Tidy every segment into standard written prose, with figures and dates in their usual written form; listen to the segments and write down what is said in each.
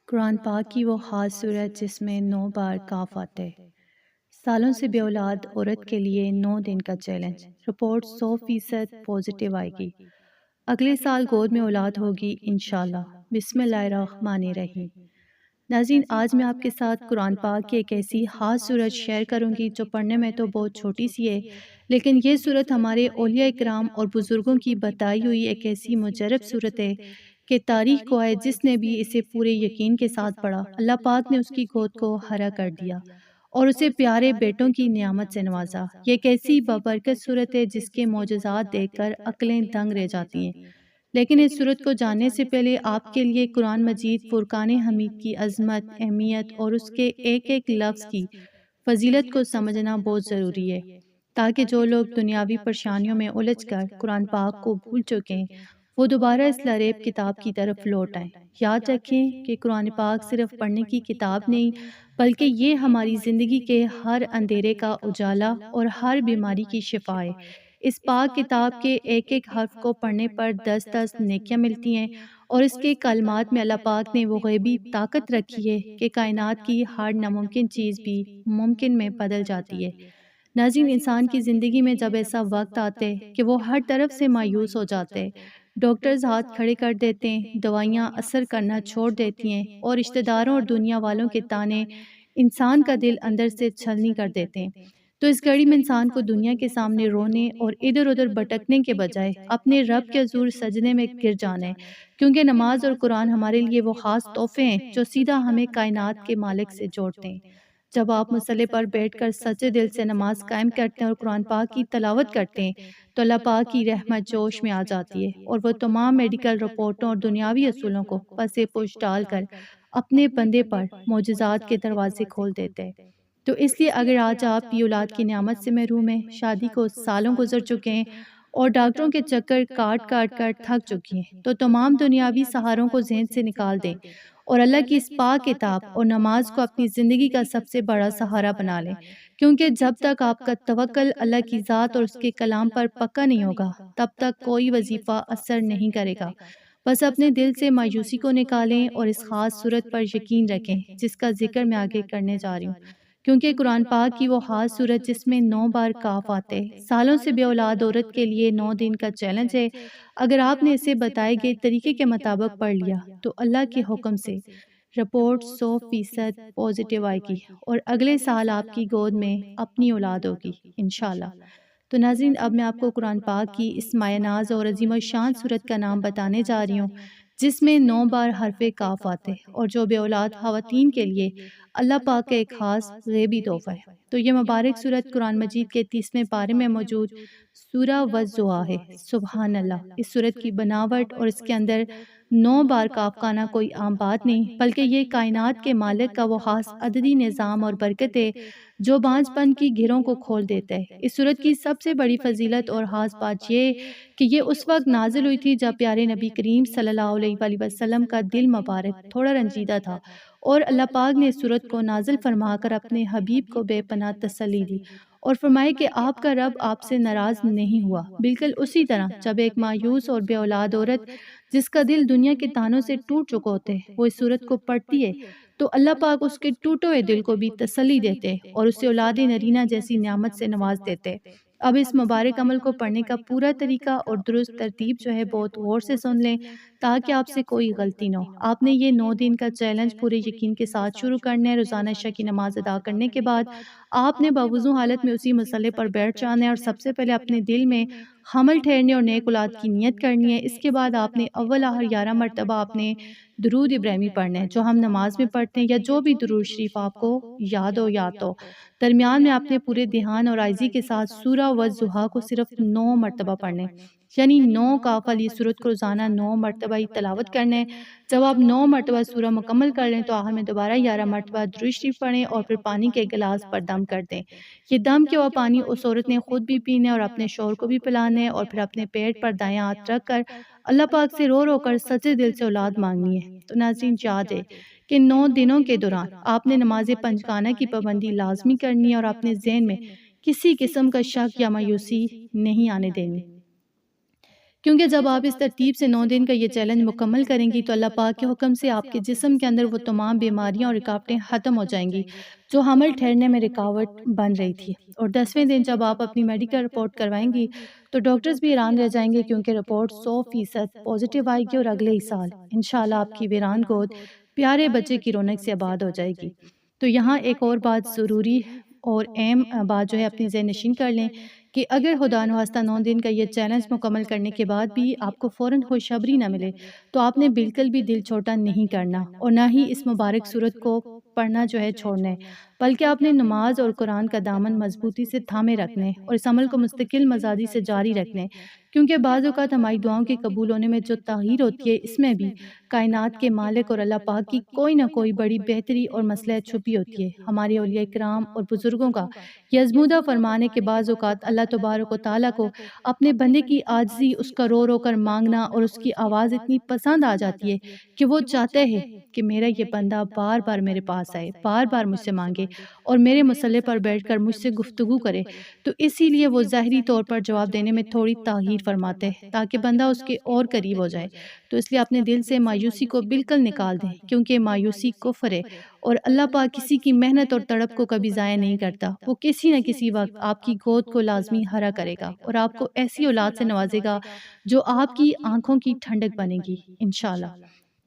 قرآن پاک کی وہ خاص صورت جس میں 9 بار کاف آتے۔ سالوں سے بے اولاد عورت کے لیے 9 دن کا چیلنج، رپورٹ 100% پوزیٹیو آئے گی، اگلے سال گود میں اولاد ہوگی انشاءاللہ۔ بسم اللہ الرحمن الرحیم۔ ناظرین، آج میں آپ کے ساتھ قرآن پاک کی ایک ایسی خاص صورت شیئر کروں گی جو پڑھنے میں تو بہت چھوٹی سی ہے، لیکن یہ صورت ہمارے اولیاء اکرام اور بزرگوں کی بتائی ہوئی ایک ایسی مجرب صورت ہے کہ تاریخ کو آئے جس نے بھی اسے پورے یقین کے ساتھ پڑھا، اللہ پاک نے اس کی گود کو ہرا کر دیا اور اسے پیارے بیٹوں کی نعمت سے نوازا۔ یہ ایک ایسی بابرکت صورت ہے جس کے معجزات دیکھ کر عقلیں دنگ رہ جاتی ہیں، لیکن اس صورت کو جاننے سے پہلے آپ کے لیے قرآن مجید فرقان حمید کی عظمت، اہمیت اور اس کے ایک ایک لفظ کی فضیلت کو سمجھنا بہت ضروری ہے، تاکہ جو لوگ دنیاوی پریشانیوں میں الجھ کر قرآن پاک کو بھول چکے ہیں وہ دوبارہ اس لریب کتاب کی طرف لوٹ آئیں۔ یاد رکھیں کہ قرآن پاک صرف پڑھنے کی کتاب نہیں، بلکہ یہ ہماری زندگی کے ہر اندھیرے کا اجالا اور ہر بیماری کی شفا ہے۔ اس پاک کتاب کے ایک ایک حرف کو پڑھنے پر 10 نیکیاں ملتی ہیں، اور اس کے کلمات میں اللہ پاک نے وہ غیبی طاقت رکھی ہے کہ کائنات کی ہر ناممکن چیز بھی ممکن میں بدل جاتی ہے۔ ناظرین، انسان کی زندگی میں جب ایسا وقت آتے کہ وہ ہر طرف سے مایوس ہو جاتے، ڈاکٹرز ہاتھ کھڑے کر دیتے ہیں، دوائیاں اثر کرنا چھوڑ دیتی ہیں اور رشتہ داروں اور دنیا والوں کے تانے انسان کا دل اندر سے چھلنی کر دیتے ہیں، تو اس گھڑی میں انسان کو دنیا کے سامنے رونے اور ادھر ادھر بھٹکنے کے بجائے اپنے رب کے حضور سجدے میں گر جانا ہے، کیونکہ نماز اور قرآن ہمارے لیے وہ خاص تحفے ہیں جو سیدھا ہمیں کائنات کے مالک سے جوڑتے ہیں۔ جب آپ مصلی پر بیٹھ کر سچے دل سے نماز قائم کرتے ہیں اور قرآن پاک کی تلاوت کرتے ہیں تو اللہ پاک کی رحمت جوش میں آ جاتی ہے، اور وہ تمام میڈیکل رپورٹوں اور دنیاوی اصولوں کو پس پش ڈال کر اپنے بندے پر معجزات کے دروازے کھول دیتے ہیں۔ تو اس لیے اگر آج آپ بھی اولاد کی نعمت سے محروم ہیں، شادی کو سالوں گزر چکے ہیں اور ڈاکٹروں کے چکر کاٹ کاٹ کر تھک چکی ہیں، تو تمام دنیاوی سہاروں کو ذہن سے نکال دیں اور اللہ کی اس پاک کتاب اور نماز کو اپنی زندگی کا سب سے بڑا سہارا بنا لیں، کیونکہ جب تک آپ کا توکل اللہ کی ذات اور اس کے کلام پر پکا نہیں ہوگا تب تک کوئی وظیفہ اثر نہیں کرے گا۔ بس اپنے دل سے مایوسی کو نکالیں اور اس خاص صورت پر یقین رکھیں جس کا ذکر میں آگے کرنے جا رہی ہوں، کیونکہ قرآن پاک کی وہ خاص صورت جس میں 9 بار کاف آتے، سالوں سے بے اولاد عورت کے لیے 9 دن کا چیلنج ہے۔ اگر آپ نے اسے بتائے گئے طریقے کے مطابق پڑھ لیا تو اللہ کے حکم سے رپورٹ 100% پوزیٹیو آئے گی اور اگلے سال آپ کی گود میں اپنی اولاد ہوگی انشاءاللہ۔ تو ناظرین، اب میں آپ کو قرآن پاک کی اس مایہ ناز اور عظیم الشان صورت کا نام بتانے جا رہی ہوں جس میں 9 بار حرف کاف آتے، اور جو بے اولاد خواتین کے لیے اللہ پاک کا ایک خاص غیبی تحفہ ہے۔ تو یہ مبارک صورت قرآن مجید کے 30ویں پارے میں موجود سورہ والضحیٰ ہے۔ سبحان اللہ! اس صورت کی بناوٹ اور اس کے اندر 9 بار کاف کا آنا کوئی عام بات نہیں، بلکہ یہ کائنات کے مالک کا وہ خاص عددی نظام اور برکت ہے جو بانجھ پن کی گھروں کو کھول دیتا ہے۔ اس صورت کی سب سے بڑی فضیلت اور خاص بات یہ کہ یہ اس وقت نازل ہوئی تھی جب پیارے نبی کریم صلی اللہ علیہ وآلہ وسلم کا دل مبارک تھوڑا رنجیدہ تھا، اور اللہ پاک نے اس صورت کو نازل فرما کر اپنے حبیب کو بے پناہ تسلی دی اور فرمائے کہ آپ کا رب آپ سے ناراض نہیں ہوا۔ بالکل اسی طرح جب ایک مایوس اور بے اولاد عورت جس کا دل دنیا کے تانوں سے ٹوٹ چکا ہوتے وہ اس صورت کو پڑھتی ہے تو اللہ پاک اس کے ٹوٹے ہوئے دل کو بھی تسلی دیتے اور اسے اولاد نرینہ جیسی نعمت سے نواز دیتے۔ اب اس مبارک عمل کو پڑھنے کا پورا طریقہ اور درست ترتیب جو ہے بہت غور سے سن لیں تاکہ آپ سے کوئی غلطی نہ ہو۔ آپ نے یہ 9 دن کا چیلنج پورے یقین کے ساتھ شروع کرنا ہے۔ روزانہ عشاء کی نماز ادا کرنے کے بعد آپ نے باوضو حالت میں اسی مصلی پر بیٹھ جانا ہے اور سب سے پہلے اپنے دل میں حمل ٹھہرنے اور نیک اولاد کی نیت کرنی ہے۔ اس کے بعد آپ نے اول آخر 11 مرتبہ آپ نے درود ابراہیمی پڑھنا ہے جو ہم نماز میں پڑھتے ہیں، یا جو بھی درود شریف آپ کو یاد ہو یاد ہو۔ درمیان میں آپ نے پورے دھیان اور عاجزی کے ساتھ سورہ والضحیٰ کو صرف 9 مرتبہ پڑھنا ہے، یعنی 9 کاف والی صورت کو روزانہ 9 مرتبہ ہی تلاوت کرنا ہے۔ جب آپ 9 مرتبہ سورہ مکمل کر لیں تو آخر میں دوبارہ 11 مرتبہ درود شریف پڑھیں اور پھر پانی کے گلاس پر دم کر دیں۔ یہ دم کیا ہوا پانی اس عورت نے خود بھی پینا ہے اور اپنے شوہر کو بھی پلانا ہے، اور پھر اپنے پیٹ پر دایاں ہاتھ رکھ کر اللہ پاک سے رو رو کر سچے دل سے اولاد مانگنی ہے۔ تو ناظرین، یاد ہے کہ 9 دنوں کے دوران آپ نے نماز پنجگانہ کی پابندی لازمی کرنی ہے اور اپنے ذہن میں کسی قسم کا شک یا مایوسی نہیں آنے دینی، کیونکہ جب آپ اس ترتیب سے 9 دن کا یہ چیلنج مکمل کریں گی تو اللہ پاک کے حکم سے آپ کے جسم کے اندر وہ تمام بیماریاں اور رکاوٹیں ختم ہو جائیں گی جو حمل ٹھہرنے میں رکاوٹ بن رہی تھی۔ اور 10ویں دن جب آپ اپنی میڈیکل رپورٹ کروائیں گی تو ڈاکٹرز بھی حیران رہ جائیں گے، کیونکہ رپورٹ 100% پازیٹیو آئے گی اور اگلے ہی سال انشاءاللہ آپ کی ویران گود پیارے بچے کی رونق سے آباد ہو جائے گی۔ تو یہاں ایک اور بات ضروری اور اہم بات جو ہے اپنی ذہن نشین کر لیں کہ اگر خدا نخواستہ 9 دن کا یہ چیلنج مکمل کرنے کے بعد بھی آپ کو فوراً خوشخبری نہ ملے تو آپ نے بالکل بھی دل چھوٹا نہیں کرنا اور نہ ہی اس مبارک صورت کو پڑھنا جو ہے چھوڑنا ہے، بلکہ آپ نے نماز اور قرآن کا دامن مضبوطی سے تھامے رکھنے اور اس عمل کو مستقل مزاجی سے جاری رکھنے، کیونکہ بعض اوقات ہماری دعاؤں کے قبول ہونے میں جو تاخیر ہوتی ہے اس میں بھی کائنات کے مالک اور اللہ پاک کی کوئی نہ کوئی بڑی بہتری اور مصلحت چھپی ہوتی ہے۔ ہمارے اولیاء کرام اور بزرگوں کا یہ ازمودہ فرمانے کے بعض اوقات اللہ تبارک و تعالیٰ کو اپنے بندے کی عاجزی، اس کا رو رو کر مانگنا اور اس کی آواز اتنی پسند آ جاتی ہے کہ وہ چاہتے ہیں کہ میرا یہ بندہ بار بار میرے پاس آئے، بار بار مجھ سے مانگے اور میرے مصلے پر بیٹھ کر مجھ سے گفتگو کرے، تو اسی لیے وہ ظاہری طور پر جواب دینے میں تھوڑی تاخیر فرماتے ہیں تاکہ بندہ اس کے اور قریب ہو جائے۔ تو اس لیے اپنے دل سے مایوسی کو بالکل نکال دیں، کیونکہ مایوسی کفر ہے اور اللہ پاک کسی کی محنت اور تڑپ کو کبھی ضائع نہیں کرتا۔ وہ کسی نہ کسی وقت آپ کی گود کو لازمی ہرا کرے گا اور آپ کو ایسی اولاد سے نوازے گا جو آپ کی آنکھوں کی ٹھنڈک بنے گی انشاءاللہ۔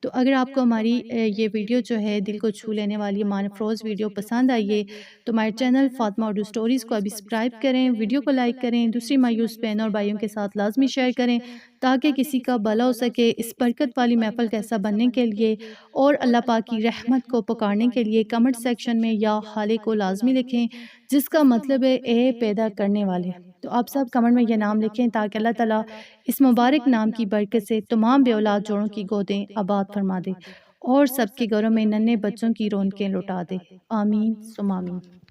تو اگر آپ کو ہماری یہ ویڈیو جو ہے دل کو چھو لینے والی مان افروز ویڈیو پسند آئی ہے تو ہمارے چینل فاطمہ اردو سٹوریز کو ابھی سبسکرائب کریں، ویڈیو کو لائک کریں، دوسری مایوس بہنوں اور بھائیوں کے ساتھ لازمی شیئر کریں تاکہ کسی کا بھلا ہو سکے۔ اس برکت والی محفل کا حصہ بننے کے لیے اور اللہ پاک کی رحمت کو پکارنے کے لیے کمنٹ سیکشن میں یا خالق کو لازمی لکھیں، جس کا مطلب ہے اے پیدا کرنے والے۔ تو آپ سب کمنٹ میں یہ نام لکھیں تاکہ اللہ تعالیٰ اس مبارک نام کی برکت سے تمام بے اولاد جوڑوں کی گودیں آباد فرما دے اور سب کے گھروں میں ننھے بچوں کی رونقیں لوٹا دے۔ آمین ثم آمین۔